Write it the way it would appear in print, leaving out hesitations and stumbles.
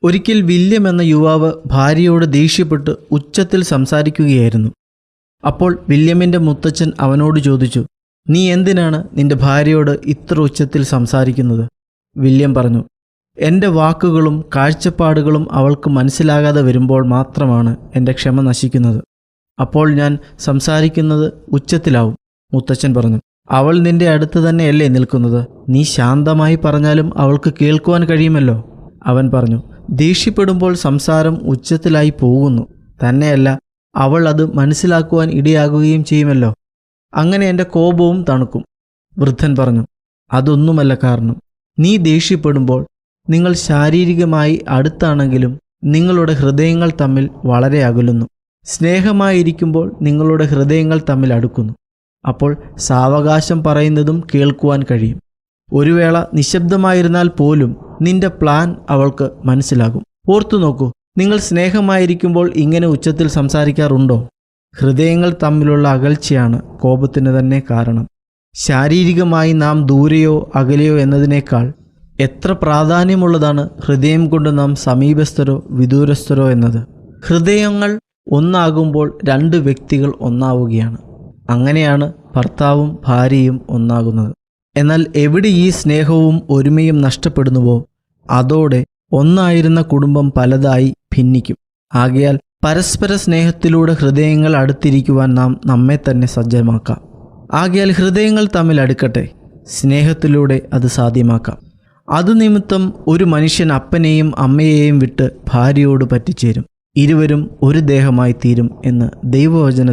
ഒരിക്കൽ വില്യം എന്ന യുവാവ് ഭാര്യയോട് ദേഷ്യപ്പെട്ട് ഉച്ചത്തിൽ സംസാരിക്കുകയായിരുന്നു. അപ്പോൾ വില്യമിൻ്റെ മുത്തച്ഛൻ അവനോട് ചോദിച്ചു, നീ എന്തിനാണ് നിന്റെ ഭാര്യയോട് ഇത്ര ഉച്ചത്തിൽ സംസാരിക്കുന്നത്? വില്യം പറഞ്ഞു, എൻ്റെ വാക്കുകളും കാഴ്ചപ്പാടുകളും അവൾക്ക് മനസ്സിലാകാതെ വരുമ്പോൾ മാത്രമാണ് എൻ്റെ ക്ഷമ നശിക്കുന്നത്. അപ്പോൾ ഞാൻ സംസാരിക്കുന്നത് ഉച്ചത്തിലാവും. മുത്തച്ഛൻ പറഞ്ഞു, അവൾ നിന്റെ അടുത്ത് തന്നെയല്ലേ നിൽക്കുന്നത്? നീ ശാന്തമായി പറഞ്ഞാലും അവൾക്ക് കേൾക്കുവാൻ കഴിയുമല്ലോ. അവൻ പറഞ്ഞു, ദേഷ്യപ്പെടുമ്പോൾ സംസാരം ഉച്ചത്തിലായി പോകുന്നു. തന്നെയല്ല, അവൾ അത് മനസ്സിലാക്കുവാൻ ഇടയാകുകയും ചെയ്യുമല്ലോ. അങ്ങനെ എൻ്റെ കോപവും തണുക്കും. വൃദ്ധൻ പറഞ്ഞു, അതൊന്നുമല്ല കാരണം. നീ ദേഷ്യപ്പെടുമ്പോൾ നിങ്ങൾ ശാരീരികമായി അടുത്താണെങ്കിലും നിങ്ങളുടെ ഹൃദയങ്ങൾ തമ്മിൽ വളരെ അകലുന്നു. സ്നേഹമായിരിക്കുമ്പോൾ നിങ്ങളുടെ ഹൃദയങ്ങൾ തമ്മിൽ അടുക്കുന്നു. അപ്പോൾ സാവകാശം പറയുന്നതും കേൾക്കുവാൻ കഴിയും. ഒരു വേള നിശബ്ദമായിരുന്നാൽ പോലും നിന്റെ പ്ലാൻ അവൾക്ക് മനസ്സിലാകും. ഓർത്തു നോക്കൂ, നിങ്ങൾ സ്നേഹമായിരിക്കുമ്പോൾ ഇങ്ങനെ ഉച്ചത്തിൽ സംസാരിക്കാറുണ്ടോ? ഹൃദയങ്ങൾ തമ്മിലുള്ള അകൽച്ചയാണ് കോപത്തിന് തന്നെ കാരണം. ശാരീരികമായി നാം ദൂരെയോ അകലെയോ എന്നതിനേക്കാൾ എത്ര പ്രാധാന്യമുള്ളതാണ് ഹൃദയം കൊണ്ട് നാം സമീപസ്ഥരോ വിദൂരസ്ഥരോ എന്നത്. ഹൃദയങ്ങൾ ഒന്നാകുമ്പോൾ രണ്ട് വ്യക്തികൾ ഒന്നാവുകയാണ്. അങ്ങനെയാണ് ഭർത്താവും ഭാര്യയും ഒന്നാകുന്നത്. എന്നാൽ എവിടെ ഈ സ്നേഹവും ഒരുമയും നഷ്ടപ്പെടുന്നുവോ അതോടെ ഒന്നായിരുന്ന കുടുംബം പലതായി ഭിന്നിക്കും. ആകയാൽ പരസ്പര സ്നേഹത്തിലൂടെ ഹൃദയങ്ങൾ അടുത്തിരിക്കുവാൻ നാം നമ്മെ തന്നെ സജ്ജമാക്കാം. ആകയാൽ ഹൃദയങ്ങൾ തമ്മിൽ അടുക്കട്ടെ. സ്നേഹത്തിലൂടെ അത് സാധ്യമാക്കാം. അതുനിമിത്തം ഒരു മനുഷ്യൻ അപ്പനെയും അമ്മയെയും വിട്ട് ഭാര്യയോട് പറ്റിച്ചേരും. ഇരുവരും ഒരു ദേഹമായി തീരും എന്ന് ദൈവവചന